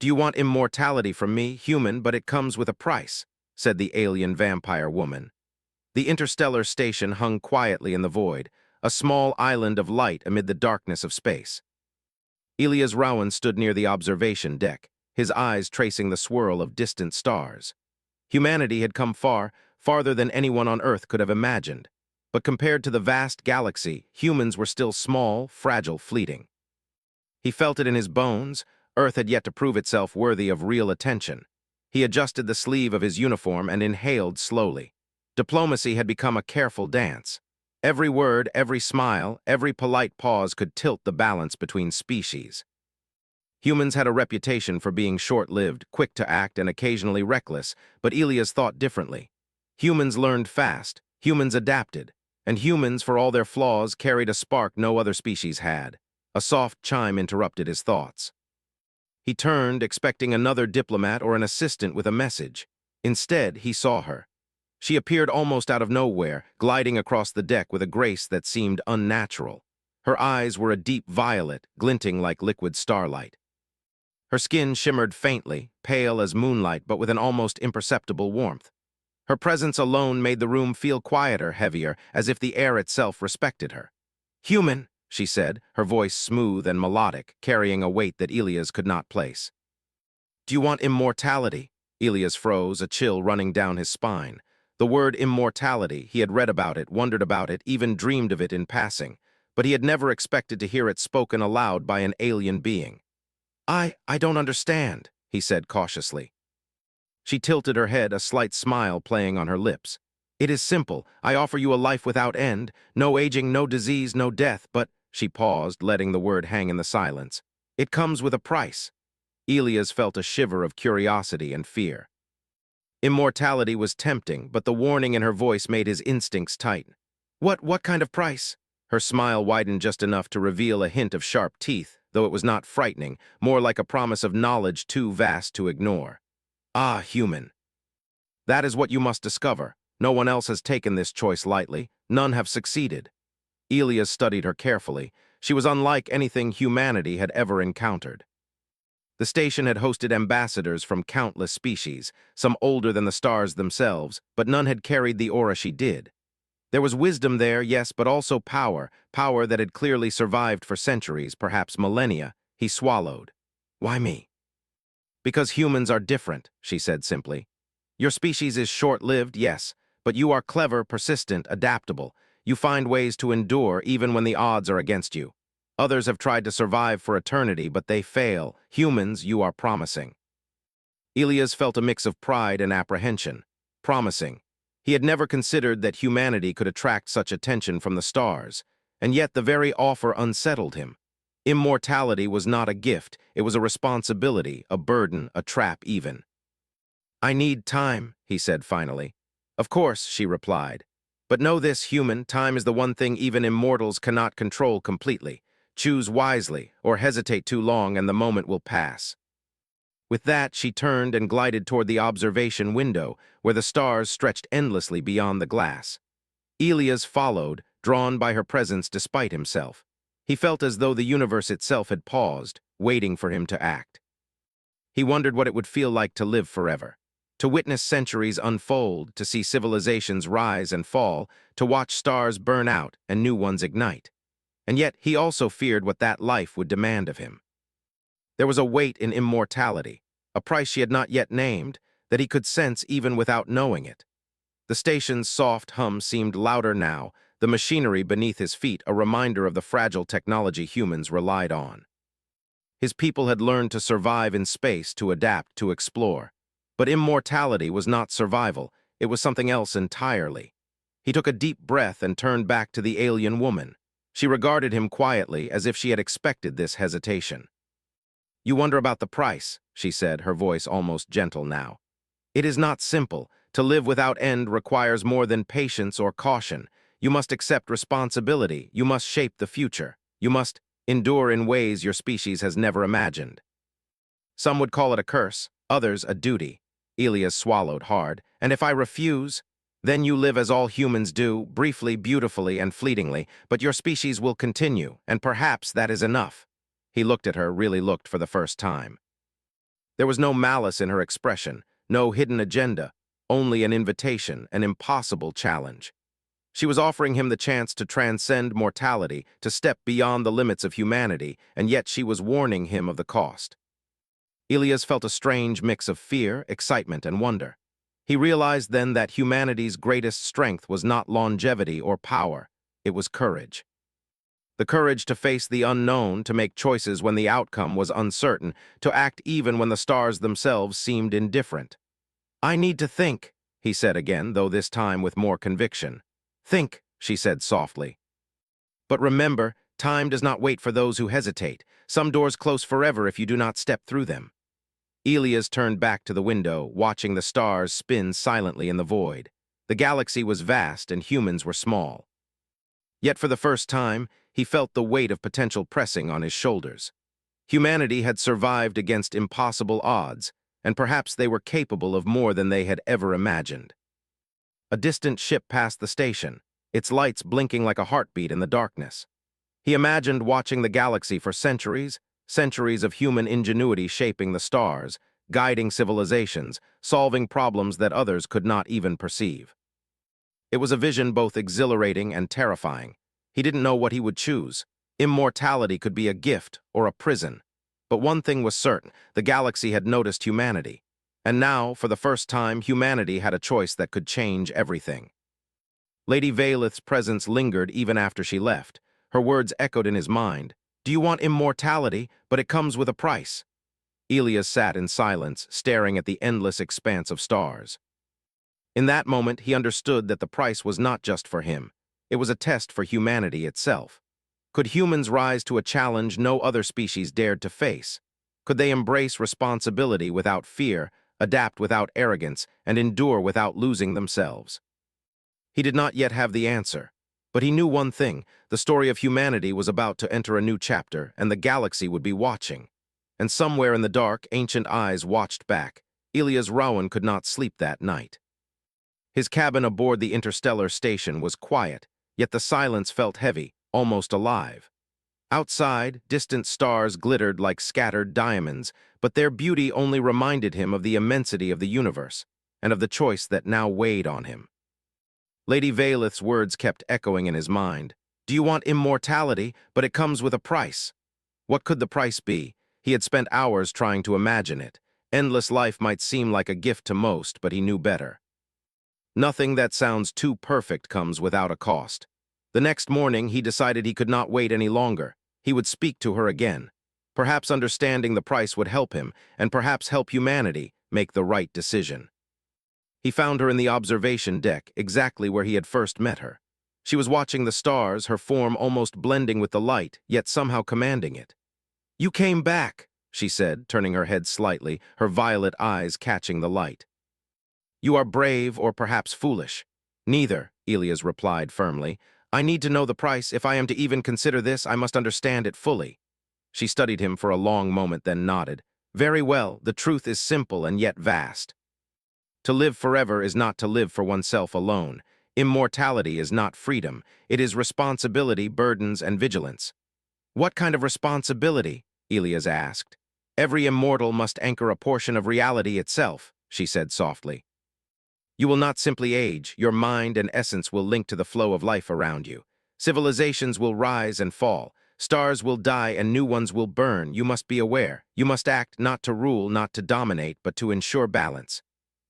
Do you want immortality from me, human, but it comes with a price, said the alien vampire woman. The interstellar station hung quietly in the void, a small island of light amid the darkness of space. Elias Rowan stood near the observation deck, his eyes tracing the swirl of distant stars. Humanity had come far, farther than anyone on Earth could have imagined. But compared to the vast galaxy, humans were still small, fragile, fleeting. He felt it in his bones. Earth had yet to prove itself worthy of real attention. He adjusted the sleeve of his uniform and inhaled slowly. Diplomacy had become a careful dance. Every word, every smile, every polite pause could tilt the balance between species. Humans had a reputation for being short-lived, quick to act, and occasionally reckless, but Elias thought differently. Humans learned fast, humans adapted, and humans, for all their flaws, carried a spark no other species had. A soft chime interrupted his thoughts. He turned, expecting another diplomat or an assistant with a message. Instead, he saw her. She appeared almost out of nowhere, gliding across the deck with a grace that seemed unnatural. Her eyes were a deep violet, glinting like liquid starlight. Her skin shimmered faintly, pale as moonlight, but with an almost imperceptible warmth. Her presence alone made the room feel quieter, heavier, as if the air itself respected her. "Human," she said, her voice smooth and melodic, carrying a weight that Elias could not place. "Do you want immortality?" Elias froze, a chill running down his spine. The word immortality, he had read about it, wondered about it, even dreamed of it in passing, but he had never expected to hear it spoken aloud by an alien being. I don't understand," he said cautiously. She tilted her head, a slight smile playing on her lips. "It is simple. I offer you a life without end, no aging, no disease, no death, but—" She paused, letting the word hang in the silence. "It comes with a price." Elias felt a shiver of curiosity and fear. Immortality was tempting, but the warning in her voice made his instincts tighten. What kind of price?" Her smile widened just enough to reveal a hint of sharp teeth, though it was not frightening, more like a promise of knowledge too vast to ignore. "Ah, human. That is what you must discover. No one else has taken this choice lightly. None have succeeded." Elias studied her carefully. She was unlike anything humanity had ever encountered. The station had hosted ambassadors from countless species, some older than the stars themselves, but none had carried the aura she did. There was wisdom there, yes, but also power, power that had clearly survived for centuries, perhaps millennia. He swallowed. "Why me?" "Because humans are different," she said simply. "Your species is short-lived, yes, but you are clever, persistent, adaptable. You find ways to endure even when the odds are against you. Others have tried to survive for eternity, but they fail. Humans, you are promising." Elias felt a mix of pride and apprehension. Promising. He had never considered that humanity could attract such attention from the stars, and yet the very offer unsettled him. Immortality was not a gift, it was a responsibility, a burden, a trap even. "I need time," he said finally. "Of course," she replied. "But know this, human, time is the one thing even immortals cannot control completely. Choose wisely, or hesitate too long and the moment will pass." With that, she turned and glided toward the observation window, where the stars stretched endlessly beyond the glass. Elias followed, drawn by her presence despite himself. He felt as though the universe itself had paused, waiting for him to act. He wondered what it would feel like to live forever, to witness centuries unfold, to see civilizations rise and fall, to watch stars burn out and new ones ignite. And yet he also feared what that life would demand of him. There was a weight in immortality, a price she had not yet named, that he could sense even without knowing it. The station's soft hum seemed louder now, the machinery beneath his feet a reminder of the fragile technology humans relied on. His people had learned to survive in space, to adapt, to explore. But immortality was not survival, it was something else entirely. He took a deep breath and turned back to the alien woman. She regarded him quietly, as if she had expected this hesitation. "You wonder about the price," she said, her voice almost gentle now. "It is not simple. To live without end requires more than patience or caution. You must accept responsibility. You must shape the future. You must endure in ways your species has never imagined." Some would call it a curse, others a duty. Elias swallowed hard. "And if I refuse? Then you live as all humans do, briefly, beautifully, and fleetingly, but your species will continue, and perhaps that is enough." He looked at her, really looked for the first time. There was no malice in her expression, no hidden agenda, only an invitation, an impossible challenge. She was offering him the chance to transcend mortality, to step beyond the limits of humanity, and yet she was warning him of the cost. Elias felt a strange mix of fear, excitement, and wonder. He realized then that humanity's greatest strength was not longevity or power, it was courage. The courage to face the unknown, to make choices when the outcome was uncertain, to act even when the stars themselves seemed indifferent. "I need to think," he said again, though this time with more conviction. "Think," she said softly. "But remember, time does not wait for those who hesitate. Some doors close forever if you do not step through them." Elias turned back to the window, watching the stars spin silently in the void. The galaxy was vast and humans were small. Yet for the first time, he felt the weight of potential pressing on his shoulders. Humanity had survived against impossible odds, and perhaps they were capable of more than they had ever imagined. A distant ship passed the station, its lights blinking like a heartbeat in the darkness. He imagined watching the galaxy for centuries, centuries of human ingenuity shaping the stars, guiding civilizations, solving problems that others could not even perceive. It was a vision both exhilarating and terrifying. He didn't know what he would choose. Immortality could be a gift or a prison. But one thing was certain, the galaxy had noticed humanity. And now, for the first time, humanity had a choice that could change everything. Lady Valeth's presence lingered even after she left. Her words echoed in his mind. "Do you want immortality? But it comes with a price." Elias sat in silence, staring at the endless expanse of stars. In that moment, he understood that the price was not just for him. It was a test for humanity itself. Could humans rise to a challenge no other species dared to face? Could they embrace responsibility without fear, adapt without arrogance, and endure without losing themselves? He did not yet have the answer, but he knew one thing: the story of humanity was about to enter a new chapter, and the galaxy would be watching. And somewhere in the dark, ancient eyes watched back. Elias Rowan could not sleep that night. His cabin aboard the interstellar station was quiet, yet the silence felt heavy, almost alive. Outside, distant stars glittered like scattered diamonds, but their beauty only reminded him of the immensity of the universe, and of the choice that now weighed on him. Lady Valeth's words kept echoing in his mind. "Do you want immortality? But it comes with a price." What could the price be? He had spent hours trying to imagine it. Endless life might seem like a gift to most, but he knew better. Nothing that sounds too perfect comes without a cost. The next morning, he decided he could not wait any longer. He would speak to her again. Perhaps understanding the price would help him, and perhaps help humanity make the right decision. He found her in the observation deck, exactly where he had first met her. She was watching the stars, her form almost blending with the light, yet somehow commanding it. "You came back," she said, turning her head slightly, her violet eyes catching the light. "You are brave or perhaps foolish." "Neither," Elias replied firmly. "I need to know the price. If I am to even consider this, I must understand it fully." She studied him for a long moment, then nodded. "Very well, the truth is simple and yet vast. To live forever is not to live for oneself alone. Immortality is not freedom. It is responsibility, burdens, and vigilance." "What kind of responsibility?" Elias asked. "Every immortal must anchor a portion of reality itself," she said softly. "You will not simply age. Your mind and essence will link to the flow of life around you. Civilizations will rise and fall. Stars will die and new ones will burn. You must be aware. You must act not to rule, not to dominate, but to ensure balance."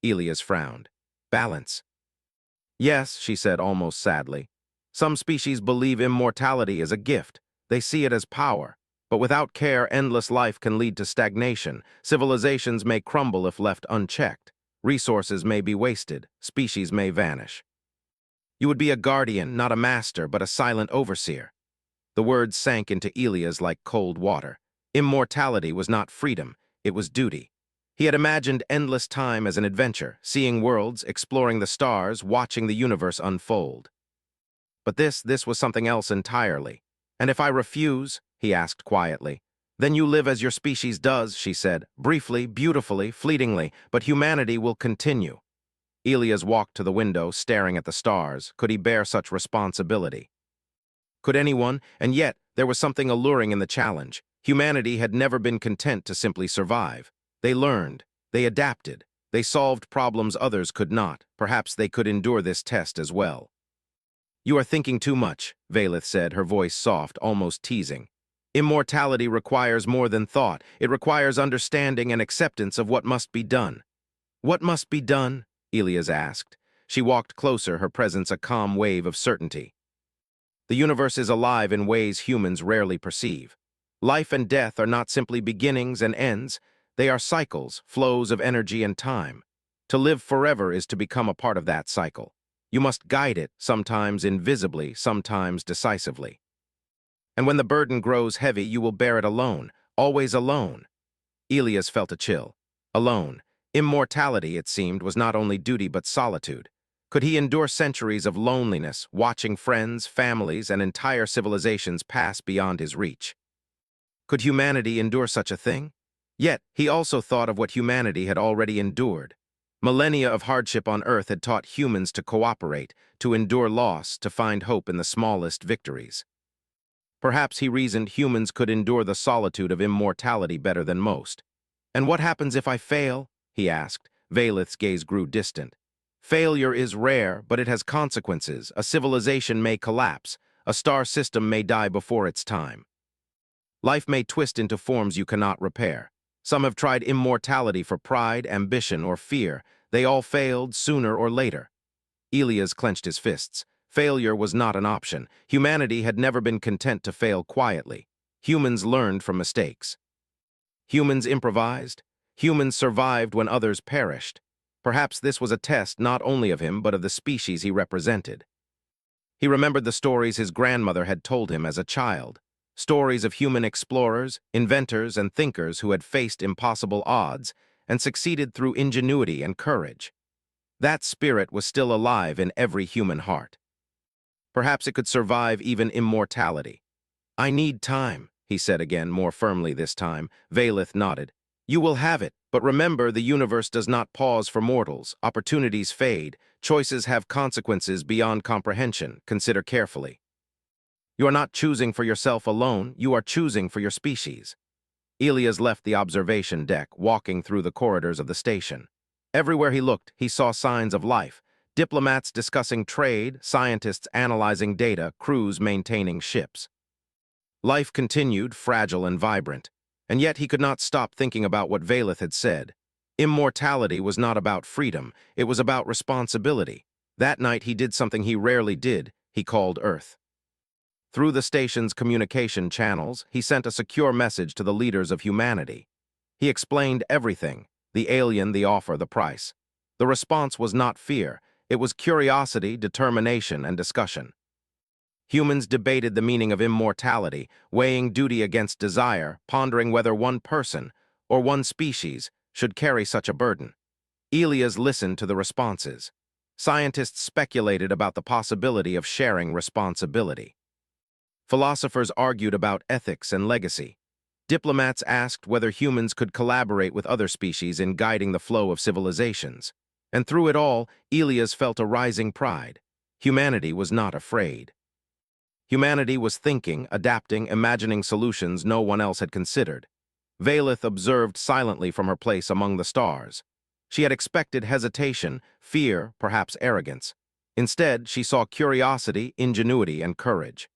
Elias frowned. "Balance?" "Yes," she said almost sadly. "Some species believe immortality is a gift. They see it as power. But without care, endless life can lead to stagnation. Civilizations may crumble if left unchecked. Resources may be wasted. Species may vanish. You would be a guardian, not a master, but a silent overseer." The words sank into Elias like cold water. Immortality was not freedom, it was duty. He had imagined endless time as an adventure, seeing worlds, exploring the stars, watching the universe unfold. But this was something else entirely. "And if I refuse?" he asked quietly. "Then you live as your species does," she said, "briefly, beautifully, fleetingly, but humanity will continue." Elias walked to the window, staring at the stars. Could he bear such responsibility? Could anyone? And yet, there was something alluring in the challenge. Humanity had never been content to simply survive. They learned, they adapted, they solved problems others could not. Perhaps they could endure this test as well. You are thinking too much, Valeth said, her voice soft, almost teasing. Immortality requires more than thought. It requires understanding and acceptance of what must be done. What must be done? Elias asked. She walked closer, her presence a calm wave of certainty. The universe is alive in ways humans rarely perceive. Life and death are not simply beginnings and ends. They are cycles, flows of energy and time. To live forever is to become a part of that cycle. You must guide it, sometimes invisibly, sometimes decisively. And when the burden grows heavy, you will bear it alone, always alone. Elias felt a chill. Alone. Immortality, it seemed, was not only duty but solitude. Could he endure centuries of loneliness, watching friends, families, and entire civilizations pass beyond his reach? Could humanity endure such a thing? Yet, he also thought of what humanity had already endured. Millennia of hardship on Earth had taught humans to cooperate, to endure loss, to find hope in the smallest victories. Perhaps, he reasoned, humans could endure the solitude of immortality better than most. And what happens if I fail? He asked. Valeth's gaze grew distant. Failure is rare, but it has consequences. A civilization may collapse. A star system may die before its time. Life may twist into forms you cannot repair. Some have tried immortality for pride, ambition, or fear. They all failed sooner or later. Elias clenched his fists. Failure was not an option. Humanity had never been content to fail quietly. Humans learned from mistakes. Humans improvised. Humans survived when others perished. Perhaps this was a test not only of him but of the species he represented. He remembered the stories his grandmother had told him as a child. Stories of human explorers, inventors, and thinkers who had faced impossible odds and succeeded through ingenuity and courage. That spirit was still alive in every human heart. Perhaps it could survive even immortality. I need time, he said again, more firmly this time. Valeth nodded. You will have it, but remember, the universe does not pause for mortals. Opportunities fade. Choices have consequences beyond comprehension. Consider carefully. You are not choosing for yourself alone. You are choosing for your species. Elias left the observation deck, walking through the corridors of the station. Everywhere he looked, he saw signs of life. Diplomats discussing trade, scientists analyzing data, crews maintaining ships. Life continued, fragile and vibrant. And yet he could not stop thinking about what Valeth had said. Immortality was not about freedom, it was about responsibility. That night he did something he rarely did. He called Earth. Through the station's communication channels, he sent a secure message to the leaders of humanity. He explained everything: the alien, the offer, the price. The response was not fear. It was curiosity, determination, and discussion. Humans debated the meaning of immortality, weighing duty against desire, pondering whether one person, or one species, should carry such a burden. Elias listened to the responses. Scientists speculated about the possibility of sharing responsibility. Philosophers argued about ethics and legacy. Diplomats asked whether humans could collaborate with other species in guiding the flow of civilizations. And through it all, Elias felt a rising pride. Humanity was not afraid. Humanity was thinking, adapting, imagining solutions no one else had considered. Valeth observed silently from her place among the stars. She had expected hesitation, fear, perhaps arrogance. Instead, she saw curiosity, ingenuity, and courage.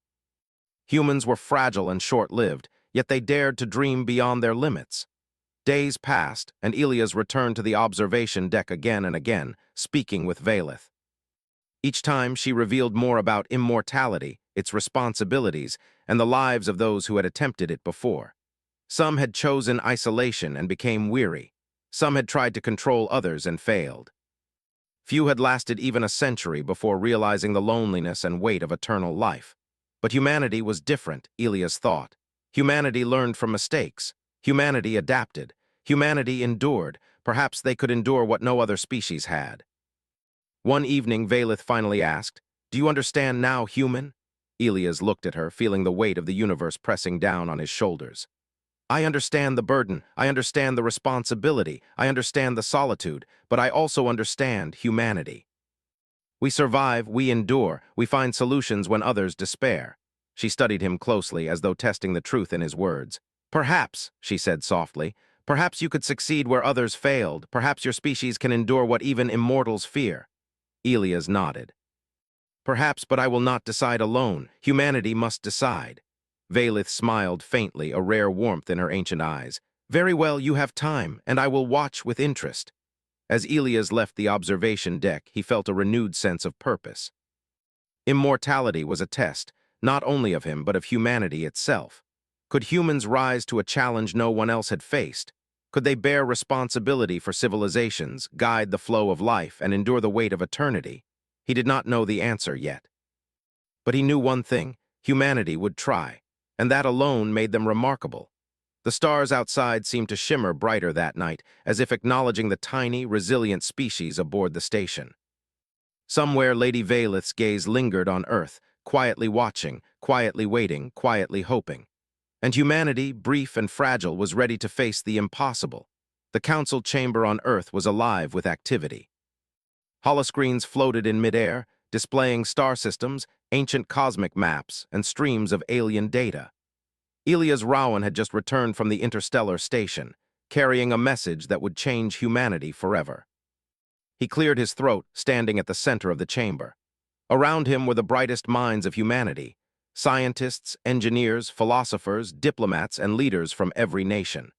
Humans were fragile and short-lived, yet they dared to dream beyond their limits. Days passed, and Elias returned to the observation deck again and again, speaking with Valeth. Each time she revealed more about immortality, its responsibilities, and the lives of those who had attempted it before. Some had chosen isolation and became weary. Some had tried to control others and failed. Few had lasted even a century before realizing the loneliness and weight of eternal life. But humanity was different, Elias thought. Humanity learned from mistakes. Humanity adapted. Humanity endured. Perhaps they could endure what no other species had. One evening, Valeth finally asked, "Do you understand now, human?" Elias looked at her, feeling the weight of the universe pressing down on his shoulders. "I understand the burden. I understand the responsibility. I understand the solitude. But I also understand humanity. We survive, we endure, we find solutions when others despair." She studied him closely, as though testing the truth in his words. "Perhaps," she said softly, Perhaps you could succeed where others failed. Perhaps your species can endure what even immortals fear. Elias nodded. Perhaps, but I will not decide alone. Humanity must decide. Valith smiled faintly, a rare warmth in her ancient eyes. Very well, you have time, and I will watch with interest. As Elias left the observation deck, he felt a renewed sense of purpose. Immortality was a test, not only of him, but of humanity itself. Could humans rise to a challenge no one else had faced? Could they bear responsibility for civilizations, guide the flow of life, and endure the weight of eternity? He did not know the answer yet. But he knew one thing: humanity would try, and that alone made them remarkable. The stars outside seemed to shimmer brighter that night, as if acknowledging the tiny, resilient species aboard the station. Somewhere Lady Valith's gaze lingered on Earth, quietly watching, quietly waiting, quietly hoping. And humanity, brief and fragile, was ready to face the impossible. The council chamber on Earth was alive with activity. Holoscreens floated in midair, displaying star systems, ancient cosmic maps, and streams of alien data. Elias Rowan had just returned from the interstellar station, carrying a message that would change humanity forever. He cleared his throat, standing at the center of the chamber. Around him were the brightest minds of humanity: scientists, engineers, philosophers, diplomats, and leaders from every nation.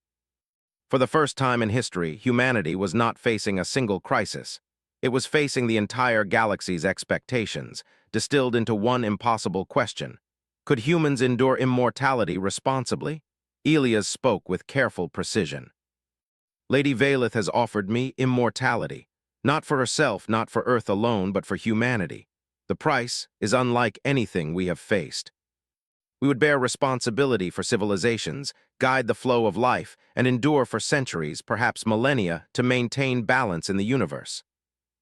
For the first time in history, humanity was not facing a single crisis. It was facing the entire galaxy's expectations, distilled into one impossible question: could humans endure immortality responsibly? Elias spoke with careful precision. Lady Valith has offered me immortality, not for herself, not for Earth alone, but for humanity. The price is unlike anything we have faced. We would bear responsibility for civilizations, guide the flow of life, and endure for centuries, perhaps millennia, to maintain balance in the universe.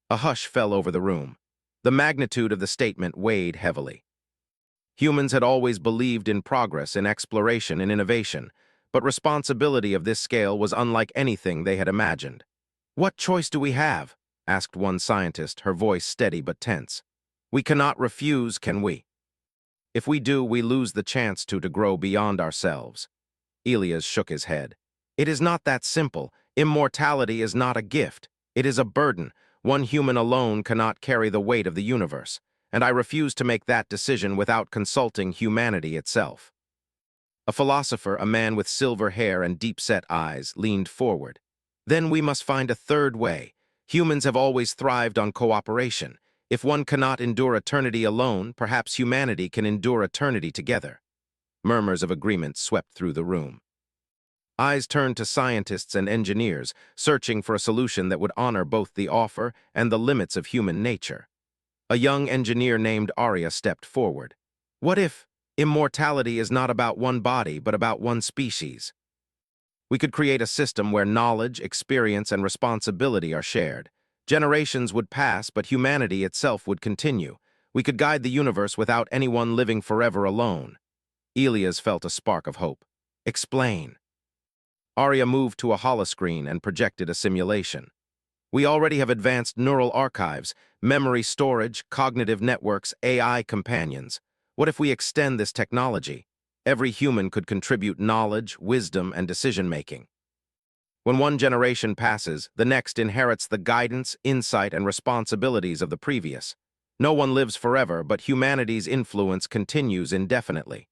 A hush fell over the room. The magnitude of the statement weighed heavily. Humans had always believed in progress, in exploration, in innovation, but responsibility of this scale was unlike anything they had imagined. "What choice do we have?" asked one scientist, her voice steady but tense. "We cannot refuse, can we? If we do, we lose the chance to grow beyond ourselves." Elias shook his head. "It is not that simple. Immortality is not a gift. It is a burden. One human alone cannot carry the weight of the universe, and I refuse to make that decision without consulting humanity itself." A philosopher, a man with silver hair and deep-set eyes, leaned forward. "Then we must find a third way. Humans have always thrived on cooperation. If one cannot endure eternity alone, perhaps humanity can endure eternity together." Murmurs of agreement swept through the room. Eyes turned to scientists and engineers, searching for a solution that would honor both the offer and the limits of human nature. A young engineer named Arya stepped forward. "What if immortality is not about one body, but about one species? We could create a system where knowledge, experience, and responsibility are shared. Generations would pass, but humanity itself would continue. We could guide the universe without anyone living forever alone." Elias felt a spark of hope. "Explain." Arya moved to a holoscreen and projected a simulation. "We already have advanced neural archives, memory storage, cognitive networks, AI companions. What if we extend this technology? Every human could contribute knowledge, wisdom, and decision-making. When one generation passes, the next inherits the guidance, insight, and responsibilities of the previous. No one lives forever, but humanity's influence continues indefinitely."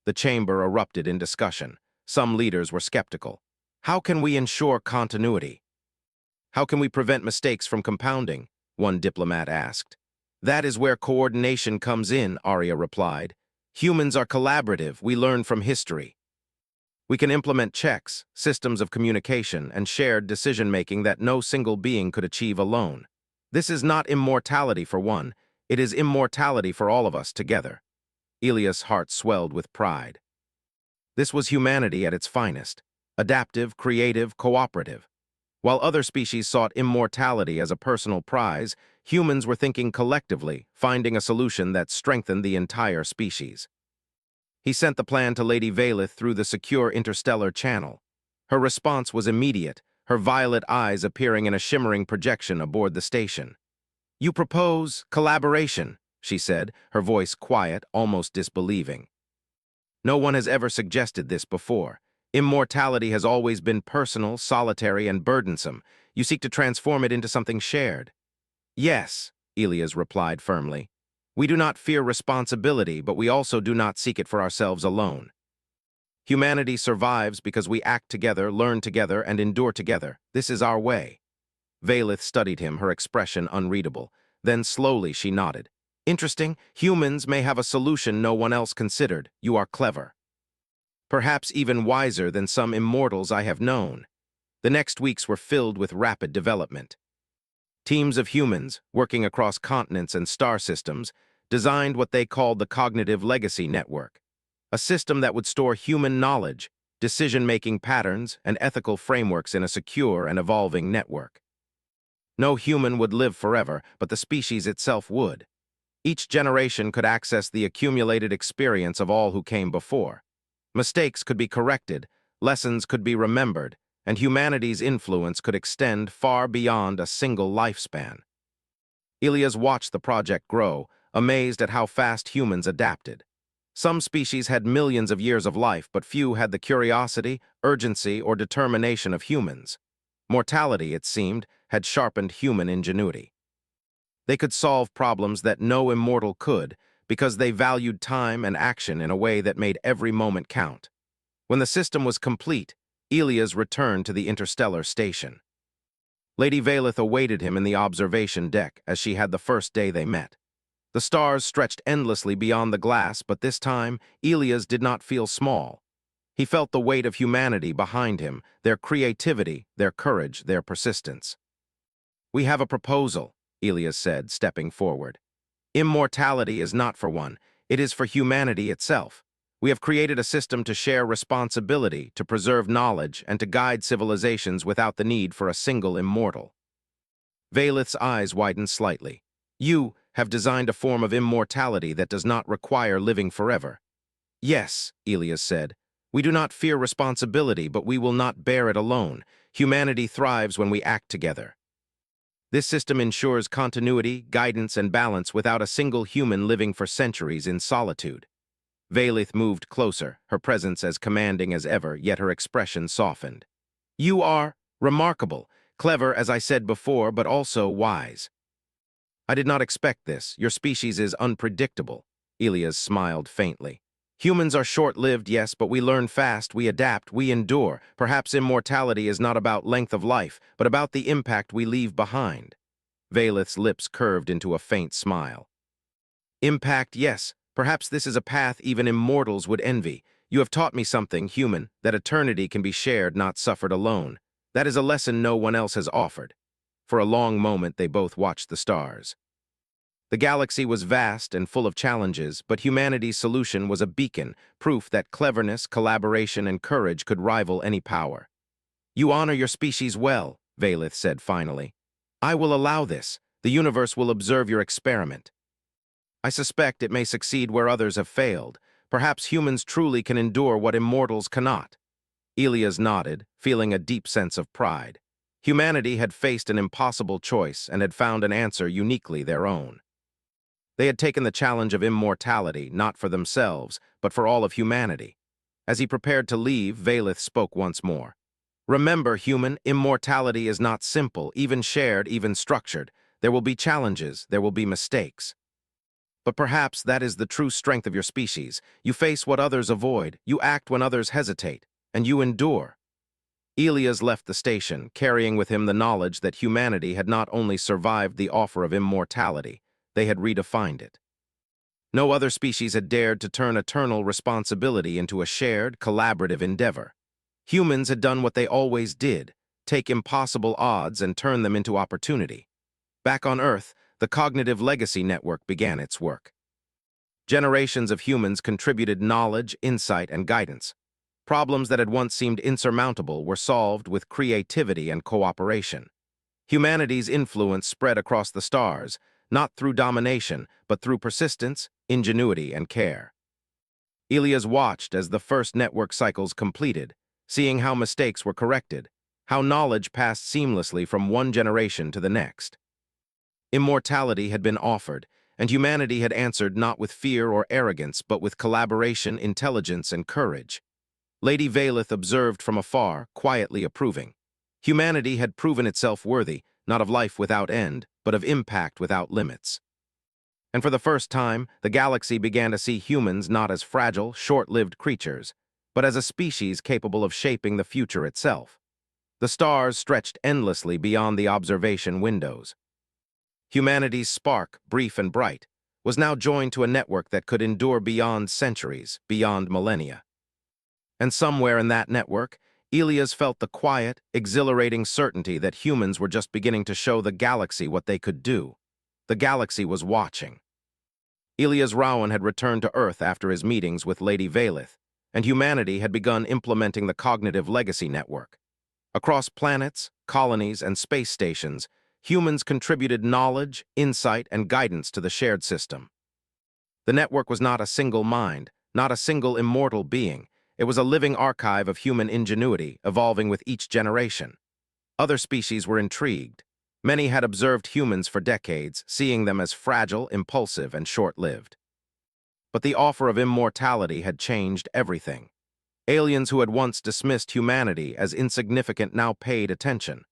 The chamber erupted in discussion. Some leaders were skeptical. "How can we ensure continuity? How can we prevent mistakes from compounding?" one diplomat asked. "That is where coordination comes in," Arya replied. "Humans are collaborative. We learn from history. We can implement checks, systems of communication, and shared decision-making that no single being could achieve alone. This is not immortality for one. It is immortality for all of us together." Elias' heart swelled with pride. This was humanity at its finest: adaptive, creative, cooperative. While other species sought immortality as a personal prize, humans were thinking collectively, finding a solution that strengthened the entire species. He sent the plan to Lady Valith through the secure interstellar channel. Her response was immediate, her violet eyes appearing in a shimmering projection aboard the station. "You propose collaboration," she said, her voice quiet, almost disbelieving. "No one has ever suggested this before. Immortality has always been personal, solitary, and burdensome. You seek to transform it into something shared. Yes, Elias replied firmly. We do not fear responsibility, but we also do not seek it for ourselves alone. Humanity survives because we act together, learn together, and endure together. This is our way. Valith studied him, her expression unreadable. Then slowly she nodded. Interesting, humans may have a solution no one else considered. You are clever. Perhaps even wiser than some immortals I have known. The next weeks were filled with rapid development. Teams of humans, working across continents and star systems, designed what they called the Cognitive Legacy Network, a system that would store human knowledge, decision-making patterns, and ethical frameworks in a secure and evolving network. No human would live forever, but the species itself would. Each generation could access the accumulated experience of all who came before. Mistakes could be corrected, lessons could be remembered, and humanity's influence could extend far beyond a single lifespan. Elias watched the project grow, amazed at how fast humans adapted. Some species had millions of years of life, but few had the curiosity, urgency, or determination of humans. Mortality, it seemed, had sharpened human ingenuity. They could solve problems that no immortal could because they valued time and action in a way that made every moment count. When the system was complete, Elias returned to the interstellar station. Lady Valith awaited him in the observation deck as she had the first day they met. The stars stretched endlessly beyond the glass, but this time, Elias did not feel small. He felt the weight of humanity behind him, their creativity, their courage, their persistence. We have a proposal, Elias said, stepping forward. Immortality is not for one, it is for humanity itself. We have created a system to share responsibility, to preserve knowledge, and to guide civilizations without the need for a single immortal. Valith's eyes widened slightly. You have designed a form of immortality that does not require living forever. Yes, Elias said. We do not fear responsibility, but we will not bear it alone. Humanity thrives when we act together. This system ensures continuity, guidance, and balance without a single human living for centuries in solitude. Valith moved closer, her presence as commanding as ever, yet her expression softened. You are remarkable, clever, as I said before, but also wise. I did not expect this. Your species is unpredictable. Elias smiled faintly. Humans are short-lived, yes, but we learn fast, we adapt, we endure. Perhaps immortality is not about length of life, but about the impact we leave behind. Valith's lips curved into a faint smile. Impact, yes. Perhaps this is a path even immortals would envy. You have taught me something, human, that eternity can be shared, not suffered alone. That is a lesson no one else has offered. For a long moment, they both watched the stars. The galaxy was vast and full of challenges, but humanity's solution was a beacon, proof that cleverness, collaboration, and courage could rival any power. You honor your species well, Valith said finally. I will allow this. The universe will observe your experiment. I suspect it may succeed where others have failed. Perhaps humans truly can endure what immortals cannot. Elias nodded, feeling a deep sense of pride. Humanity had faced an impossible choice and had found an answer uniquely their own. They had taken the challenge of immortality, not for themselves, but for all of humanity. As he prepared to leave, Valith spoke once more. Remember, human, immortality is not simple, even shared, even structured. There will be challenges, there will be mistakes. But perhaps that is the true strength of your species. You face what others avoid, you act when others hesitate, and you endure. Elias left the station, carrying with him the knowledge that humanity had not only survived the offer of immortality, they had redefined it. No other species had dared to turn eternal responsibility into a shared, collaborative endeavor. Humans had done what they always did, take impossible odds and turn them into opportunity. Back on Earth, the Cognitive Legacy Network began its work. Generations of humans contributed knowledge, insight, and guidance. Problems that had once seemed insurmountable were solved with creativity and cooperation. Humanity's influence spread across the stars, not through domination, but through persistence, ingenuity, and care. Elias watched as the first network cycles completed, seeing how mistakes were corrected, how knowledge passed seamlessly from one generation to the next. Immortality had been offered, and humanity had answered not with fear or arrogance, but with collaboration, intelligence, and courage. Lady Valeth observed from afar, quietly approving. Humanity had proven itself worthy, not of life without end, but of impact without limits. And for the first time, the galaxy began to see humans not as fragile, short-lived creatures, but as a species capable of shaping the future itself. The stars stretched endlessly beyond the observation windows. Humanity's spark, brief and bright, was now joined to a network that could endure beyond centuries, beyond millennia. And somewhere in that network, Elias felt the quiet, exhilarating certainty that humans were just beginning to show the galaxy what they could do. The galaxy was watching. Elias Rowan had returned to Earth after his meetings with Lady Valeth, and humanity had begun implementing the cognitive legacy network. Across planets, colonies, and space stations, humans contributed knowledge, insight, and guidance to the shared system. The network was not a single mind, not a single immortal being. It was a living archive of human ingenuity, evolving with each generation. Other species were intrigued. Many had observed humans for decades, seeing them as fragile, impulsive, and short-lived. But the offer of immortality had changed everything. Aliens who had once dismissed humanity as insignificant now paid attention.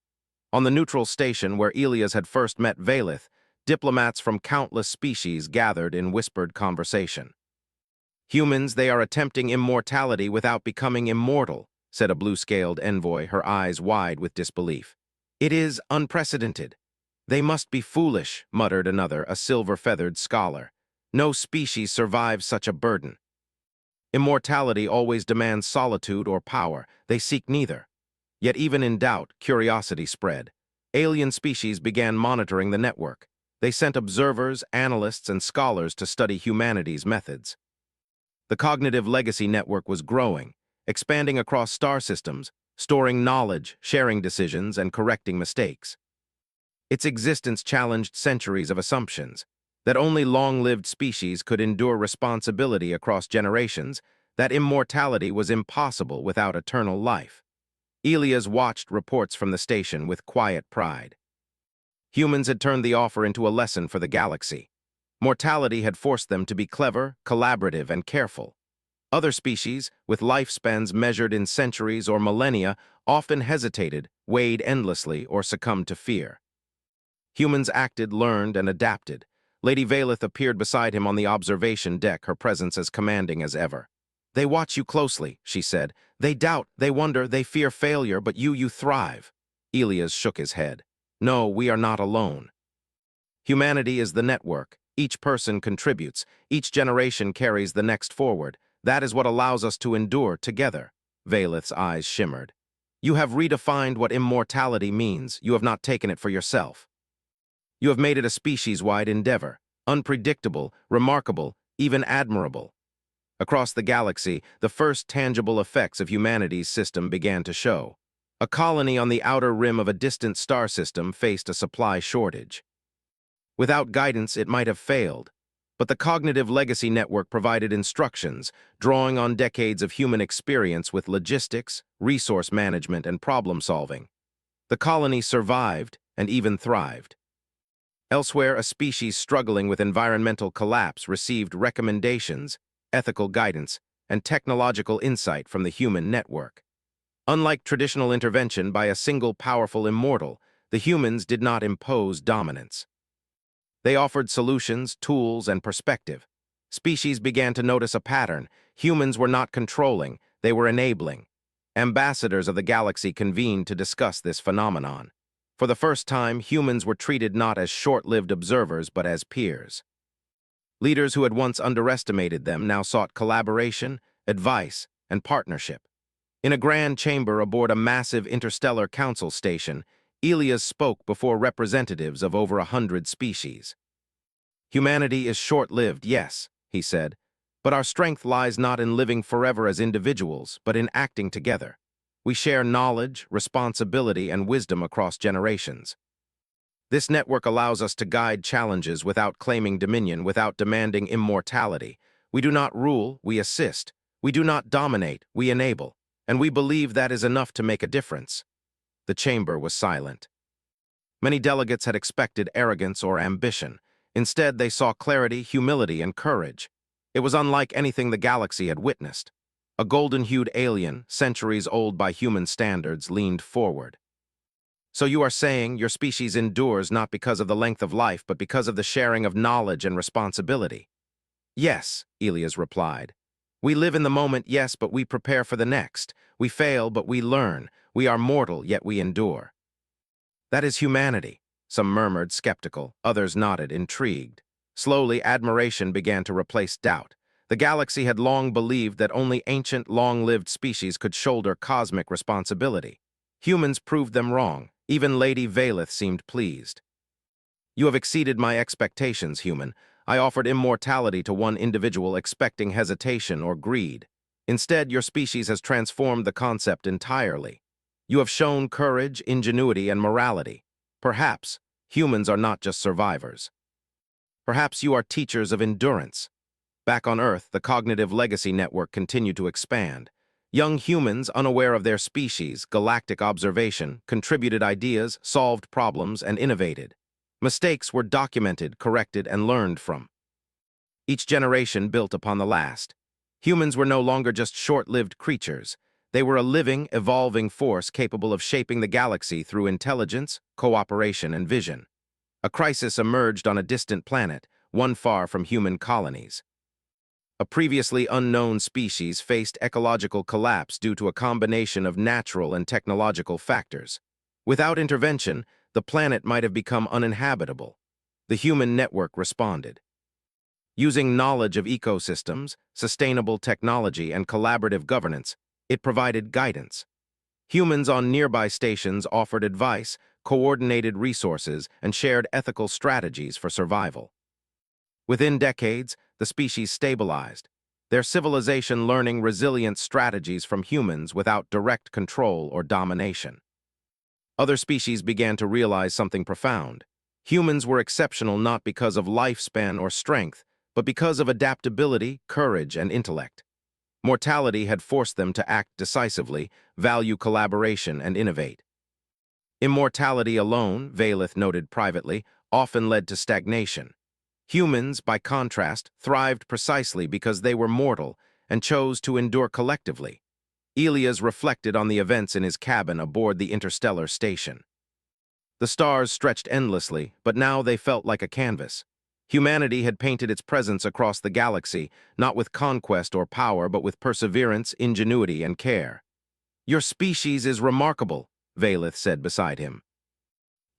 On the neutral station where Elias had first met Valeth, diplomats from countless species gathered in whispered conversation. "Humans, they are attempting immortality without becoming immortal," said a blue-scaled envoy, her eyes wide with disbelief. "It is unprecedented." "They must be foolish," muttered another, a silver-feathered scholar. "No species survives such a burden." Immortality always demands solitude or power. They seek neither. Yet even in doubt, curiosity spread. Alien species began monitoring the network. They sent observers, analysts, and scholars to study humanity's methods. The cognitive legacy network was growing, expanding across star systems, storing knowledge, sharing decisions, and correcting mistakes. Its existence challenged centuries of assumptions, that only long-lived species could endure responsibility across generations, that immortality was impossible without eternal life. Elias watched reports from the station with quiet pride. Humans had turned the offer into a lesson for the galaxy. Mortality had forced them to be clever, collaborative, and careful. Other species, with lifespans measured in centuries or millennia, often hesitated, weighed endlessly, or succumbed to fear. Humans acted, learned, and adapted. Lady Valeth appeared beside him on the observation deck, her presence as commanding as ever. "They watch you closely," she said. "They doubt, they wonder, they fear failure, but you thrive." Elias shook his head. "No, we are not alone. Humanity is the network. Each person contributes. Each generation carries the next forward. That is what allows us to endure together." Valeth's eyes shimmered. "You have redefined what immortality means. You have not taken it for yourself. You have made it a species-wide endeavor, unpredictable, remarkable, even admirable." Across the galaxy, the first tangible effects of humanity's system began to show. A colony on the outer rim of a distant star system faced a supply shortage. Without guidance, it might have failed, but the cognitive legacy network provided instructions, drawing on decades of human experience with logistics, resource management, and problem-solving. The colony survived and even thrived. Elsewhere, a species struggling with environmental collapse received recommendations, ethical guidance, and technological insight from the human network. Unlike traditional intervention by a single powerful immortal, the humans did not impose dominance. They offered solutions, tools, and perspective. Species began to notice a pattern. Humans were not controlling, they were enabling. Ambassadors of the galaxy convened to discuss this phenomenon. For the first time, humans were treated not as short-lived observers, but as peers. Leaders who had once underestimated them now sought collaboration, advice, and partnership. In a grand chamber aboard a massive interstellar council station, Elias spoke before representatives of over 100 species. "Humanity is short-lived, yes," he said, "but our strength lies not in living forever as individuals, but in acting together. We share knowledge, responsibility, and wisdom across generations. This network allows us to guide challenges without claiming dominion, without demanding immortality. We do not rule, we assist. We do not dominate, we enable. And we believe that is enough to make a difference." The chamber was silent. Many delegates had expected arrogance or ambition. Instead, they saw clarity, humility, and courage. It was unlike anything the galaxy had witnessed. A golden-hued alien, centuries old by human standards, leaned forward. So you are saying your species endures not because of the length of life, but because of the sharing of knowledge and responsibility? Yes, Elias replied. We live in the moment, yes, but we prepare for the next. We fail, but we learn. We are mortal, yet we endure. That is humanity. Some murmured, skeptical. Others nodded, intrigued. Slowly, admiration began to replace doubt. The galaxy had long believed that only ancient, long-lived species could shoulder cosmic responsibility. Humans proved them wrong. Even Lady Valeth seemed pleased. You have exceeded my expectations, human. I offered immortality to one individual expecting hesitation or greed. Instead, your species has transformed the concept entirely. You have shown courage, ingenuity, and morality. Perhaps humans are not just survivors. Perhaps you are teachers of endurance. Back on Earth, the cognitive legacy network continued to expand. Young humans, unaware of their species, galactic observation, contributed ideas, solved problems, and innovated. Mistakes were documented, corrected, and learned from. Each generation built upon the last. Humans were no longer just short-lived creatures. They were a living, evolving force capable of shaping the galaxy through intelligence, cooperation, and vision. A crisis emerged on a distant planet, one far from human colonies. A previously unknown species faced ecological collapse due to a combination of natural and technological factors. Without intervention, the planet might have become uninhabitable. The human network responded. Using knowledge of ecosystems, sustainable technology, and collaborative governance, it provided guidance. Humans on nearby stations offered advice, coordinated resources, and shared ethical strategies for survival. Within decades, the species stabilized, their civilization learning resilient strategies from humans without direct control or domination. Other species began to realize something profound. Humans were exceptional not because of lifespan or strength, but because of adaptability, courage, and intellect. Mortality had forced them to act decisively, value collaboration, and innovate. Immortality alone, Valeth noted privately, often led to stagnation. Humans, by contrast, thrived precisely because they were mortal and chose to endure collectively. Elias reflected on the events in his cabin aboard the interstellar station. The stars stretched endlessly, but now they felt like a canvas. Humanity had painted its presence across the galaxy, not with conquest or power, but with perseverance, ingenuity, and care. Your species is remarkable, Valeth said beside him.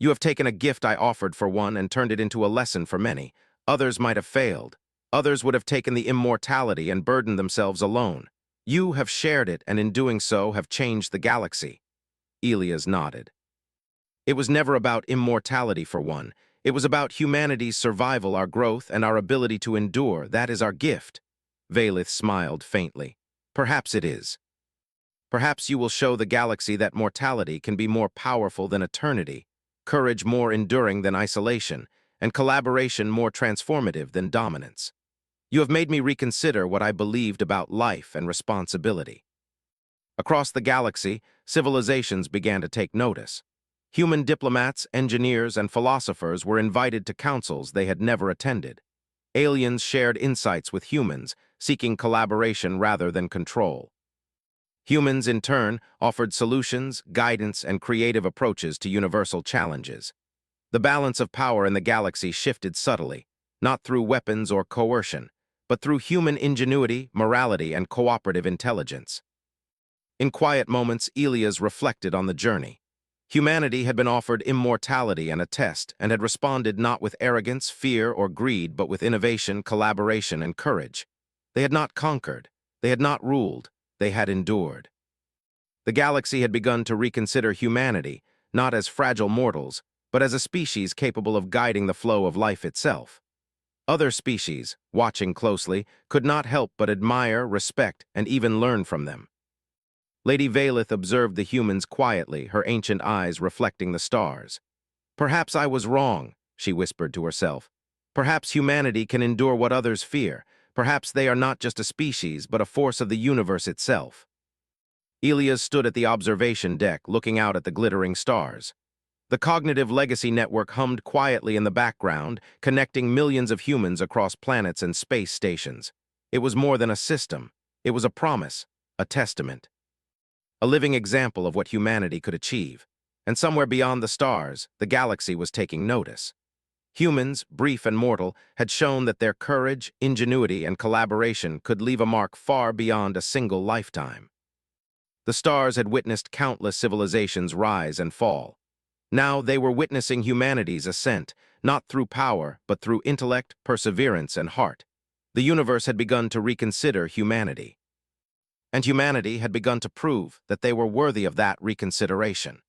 You have taken a gift I offered for one and turned it into a lesson for many. Others might have failed. Others would have taken the immortality and burdened themselves alone. You have shared it, and in doing so have changed the galaxy. Elias nodded. It was never about immortality for one. It was about humanity's survival, our growth, and our ability to endure. That is our gift. Valeth smiled faintly. Perhaps it is. Perhaps you will show the galaxy that mortality can be more powerful than eternity, courage more enduring than isolation, and collaboration more transformative than dominance. You have made me reconsider what I believed about life and responsibility. Across the galaxy, civilizations began to take notice. Human diplomats, engineers, and philosophers were invited to councils they had never attended. Aliens shared insights with humans, seeking collaboration rather than control. Humans, in turn, offered solutions, guidance, and creative approaches to universal challenges. The balance of power in the galaxy shifted subtly, not through weapons or coercion, but through human ingenuity, morality, and cooperative intelligence. In quiet moments, Elias reflected on the journey. Humanity had been offered immortality and a test, and had responded not with arrogance, fear, or greed, but with innovation, collaboration, and courage. They had not conquered. They had not ruled. They had endured. The galaxy had begun to reconsider humanity, not as fragile mortals, but as a species capable of guiding the flow of life itself. Other species, watching closely, could not help but admire, respect, and even learn from them. Lady Valeth observed the humans quietly, her ancient eyes reflecting the stars. Perhaps I was wrong, she whispered to herself. Perhaps humanity can endure what others fear. Perhaps they are not just a species, but a force of the universe itself. Elias stood at the observation deck, looking out at the glittering stars. The cognitive legacy network hummed quietly in the background, connecting millions of humans across planets and space stations. It was more than a system. It was a promise a testament, a living example of what humanity could achieve. And somewhere beyond the stars, the galaxy was taking notice. Humans, brief and mortal, had shown that their courage, ingenuity, and collaboration could leave a mark far beyond a single lifetime. The stars had witnessed countless civilizations rise and fall. Now they were witnessing humanity's ascent, not through power, but through intellect, perseverance, and heart. The universe had begun to reconsider humanity. And humanity had begun to prove that they were worthy of that reconsideration.